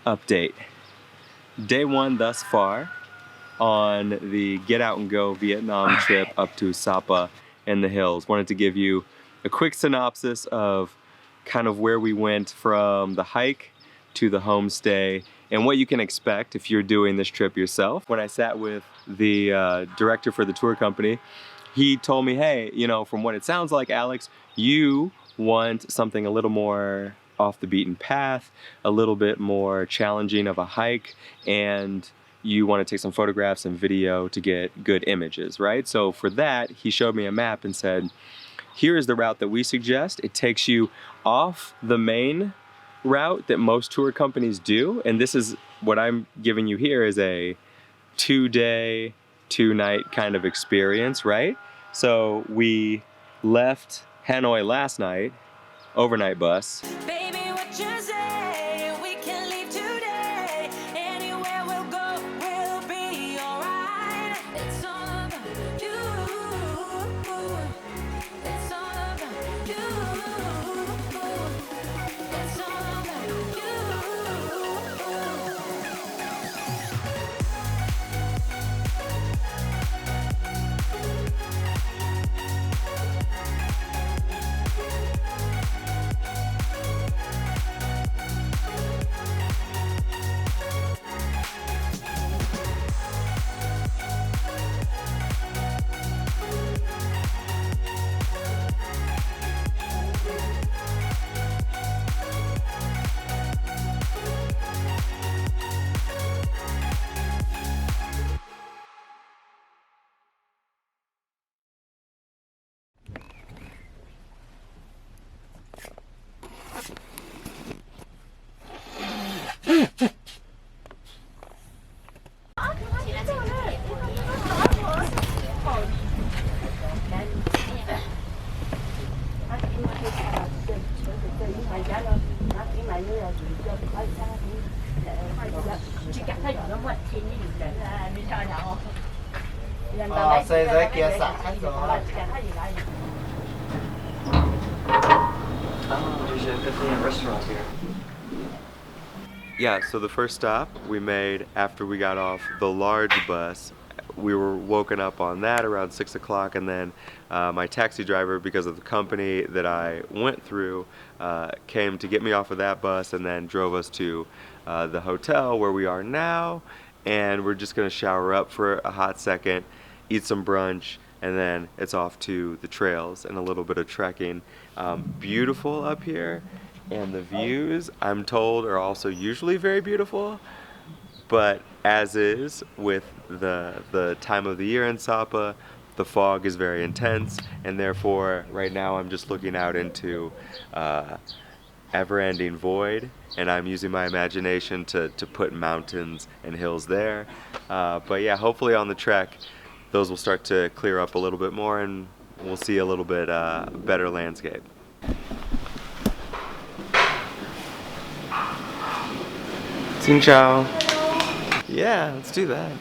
update. Day one thus far on the Get Out and Go Viet Nam trip up to Sapa in the hills. Wanted to give you a quick synopsis of kind of where we went from the hike to the homestay and what you can expect if you're doing this trip yourself. When I sat with the director for the tour company, he told me, hey, you know, from what it sounds like, Alex, you want something a little more off the beaten path, a little bit more challenging of a hike, and you want to take some photographs and video to get good images, right? So for that, he showed me a map and said, here is the route that we suggest. It takes you off the main route that most tour companies do, and this is what I'm giving you here is a 2-day, 2-night kind of experience, right? So we left Hanoi last night, overnight bus. Baby, what you say? We can leave today. Anywhere we'll go, we'll be alright. It's all about you. It's all about you. It's all about you. Xe dưới kia xả hết rồi. There's a cafe and restaurant here. Yeah, so the first stop we made after we got off the large bus, we were woken up on that around 6 o'clock, and then my taxi driver, because of the company that I went through, came to get me off of that bus and then drove us to the hotel where we are now, and we're just gonna shower up for a hot second, eat some brunch, and then it's off to the trails and a little bit of trekking. Beautiful up here, and the views, I'm told, are also usually very beautiful, but as is with the time of the year in Sapa, the fog is very intense, and therefore right now I'm just looking out into ever-ending void, and I'm using my imagination to put mountains and hills there. But yeah, hopefully on the trek those will start to clear up a little bit more and we'll see a little bit better landscape. Xin chào. Yeah, let's do that.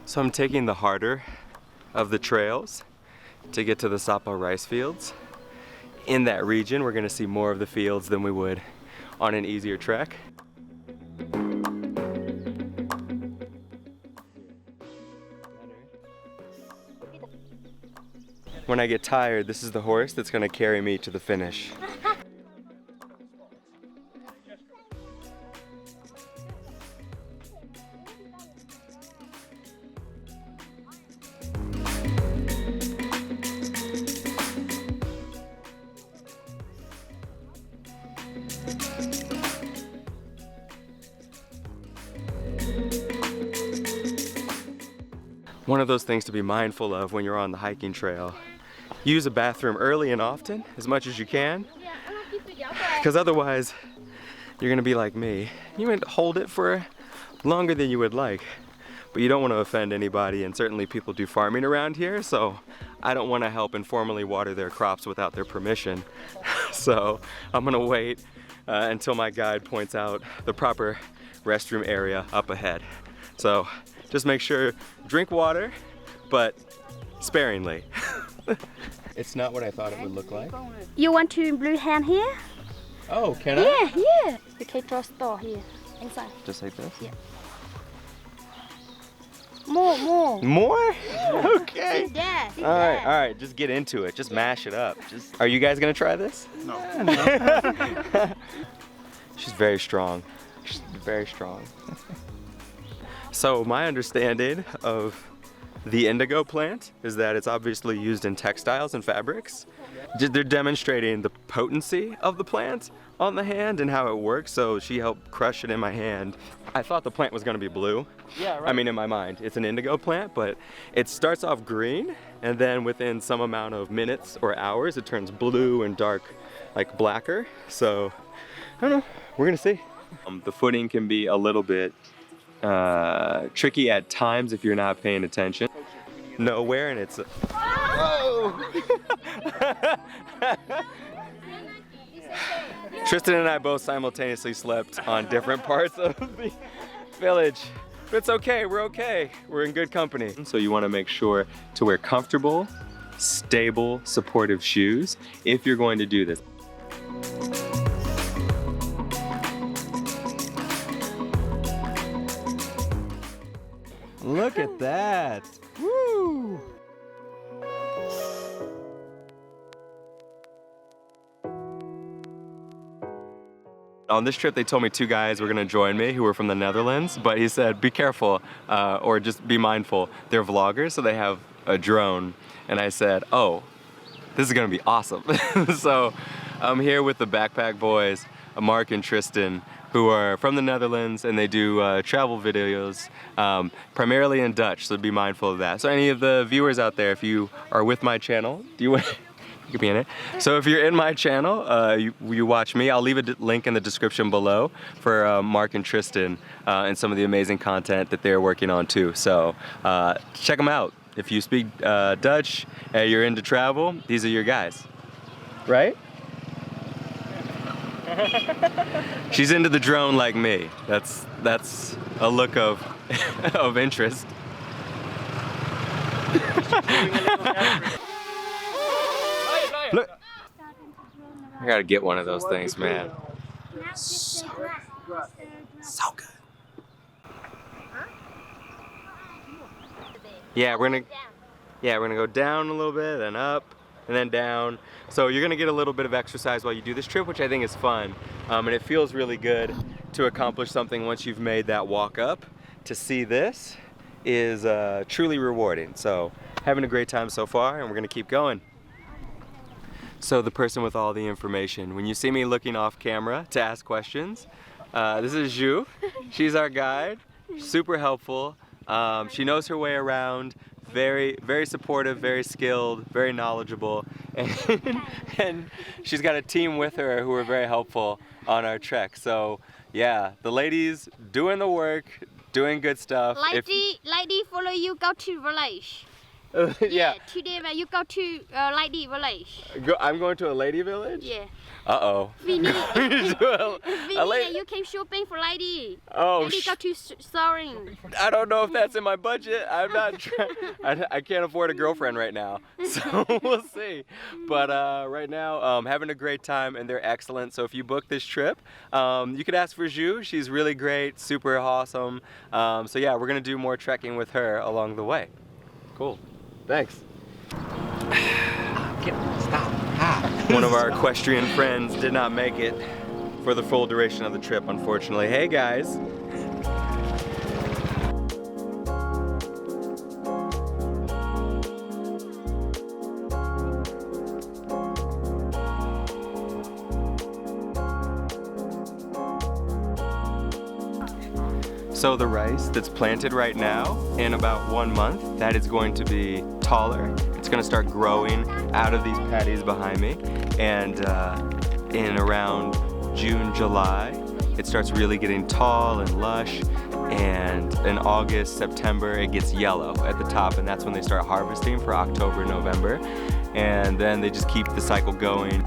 So I'm taking the harder of the trails to get to the Sapa rice fields. In that region, we're gonna see more of the fields than we would on an easier trek. When I get tired, this is the horse that's gonna carry me to the finish. One of those things to be mindful of when you're on the hiking trail use a bathroom early and often, as much as you can, because otherwise you're gonna be like me. You might hold it for longer than you would like, but you don't want to offend anybody, and certainly people do farming around here, so I don't want to help informally water their crops without their permission. So I'm gonna wait until my guide points out the proper restroom area up ahead. So just make sure, drink water, but sparingly. It's not what I thought it would look like. You want to blue hand here? Oh, can I? Yeah. You can draw store here. Inside. Just like this? Yeah. More. More? Okay. Sit there. Sit All there. right, just get into it. Just mash it up. Are you guys gonna try this? No. She's very strong. She's very strong. So my understanding of the indigo plant is that it's obviously used in textiles and fabrics. They're demonstrating the potency of the plant on the hand and how it works, so she helped crush it in my hand. I thought the plant was gonna be blue. Yeah, right. I mean, in my mind, it's an indigo plant, but it starts off green, and then within some amount of minutes or hours, it turns blue and dark, like blacker. So, I don't know, we're gonna see. The footing can be a little bit tricky at times if you're not paying attention. Nowhere, and it's whoa! Tristan and I both simultaneously slept on different parts of the village. But it's okay, we're okay. We're in good company. So you want to make sure to wear comfortable, stable, supportive shoes if you're going to do this. Look at that. Woo! On this trip, they told me 2 guys were gonna join me who were from the Netherlands, but he said, be careful, or just be mindful. They're vloggers, so they have a drone. And I said, oh, this is gonna be awesome. So I'm here with the Backpack Boys, Mark and Tristan, who are from the Netherlands, and they do travel videos, primarily in Dutch, so be mindful of that. So any of the viewers out there, if you are with my channel, do you want you could be in it. So if you're in my channel, you watch me, I'll leave a link in the description below for Mark and Tristan and some of the amazing content that they're working on too. So check them out. If you speak Dutch and you're into travel, these are your guys, right? She's into the drone like me. That's a look of of interest. Look, I gotta get one of those things, man. So good. Yeah, we're gonna go down a little bit, then up, and then down. So you're gonna get a little bit of exercise while you do this trip, which I think is fun. And it feels really good to accomplish something once you've made that walk up. To see this is truly rewarding. So having a great time so far, and we're gonna keep going. So the person with all the information, when you see me looking off camera to ask questions, this is Zhu. She's our guide, super helpful. She knows her way around, very supportive, very skilled, very knowledgeable, and she's got a team with her who are very helpful on our trek. So yeah, the ladies doing the work, doing good stuff. Lady follow you go to village. Yeah. Today you go to lady village. I'm going to a lady village? Yeah. Uh-oh. We need You can shopping for lady. Oh, lady go to soaring. I don't know if that's in my budget. I'm not trying. I can't afford a girlfriend right now, so we'll see. But right now, having a great time, and they're excellent. So if you book this trip, you could ask for Zhu. She's really great, super awesome. So yeah, we're gonna do more trekking with her along the way. Cool. Thanks. Stop. One of our equestrian friends did not make it for the full duration of the trip, unfortunately. Hey guys. So the rice that's planted right now, in about 1 month, that is going to be taller. It's It's gonna start growing out of these patties behind me, and in around June, July, it starts really getting tall and lush, and in August, September, it gets yellow at the top, and that's when they start harvesting for October, November, and then they just keep the cycle going.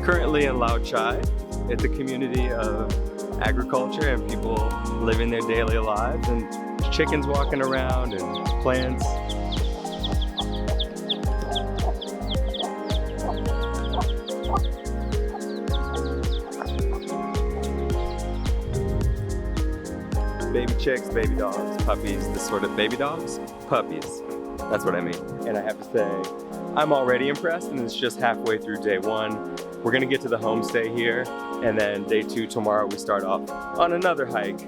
Currently in Lao Chai, it's a community of agriculture and people living their daily lives, and chickens walking around and plants. Baby chicks, baby dogs, puppies, this sort of baby dogs, puppies. That's what I mean. And I have to say, I'm already impressed, and it's just halfway through day one. We're gonna get to the homestay here, and then day two tomorrow we start off on another hike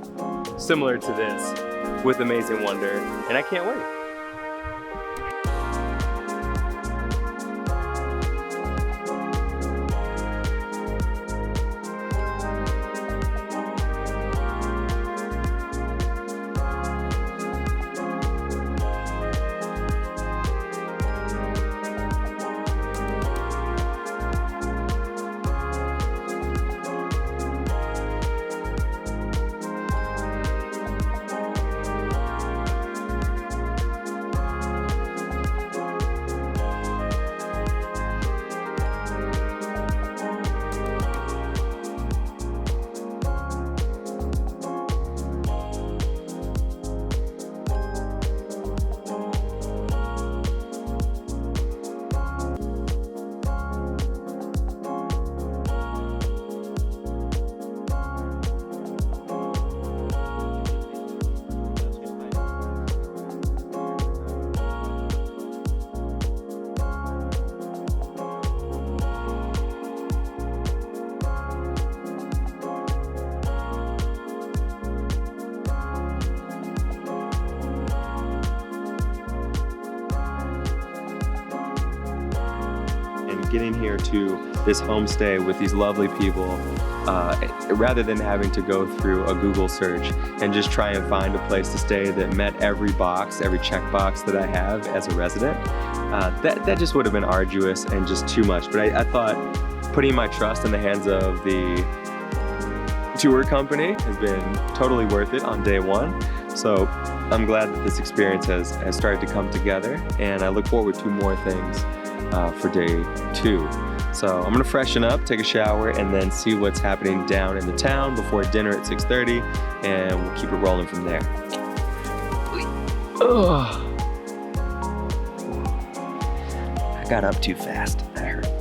similar to this with Amazing Wonder, and I can't wait. Getting here to this homestay with these lovely people, rather than having to go through a Google search and just try and find a place to stay that met every box, every checkbox that I have as a resident, that just would have been arduous and just too much. But I thought putting my trust in the hands of the tour company has been totally worth it on day one. So I'm glad that this experience has started to come together, and I look forward to more things for day two. So I'm gonna freshen up, take a shower, and then see what's happening down in the town before dinner at 6:30, and we'll keep it rolling from there. Ugh. I got up too fast. That hurt.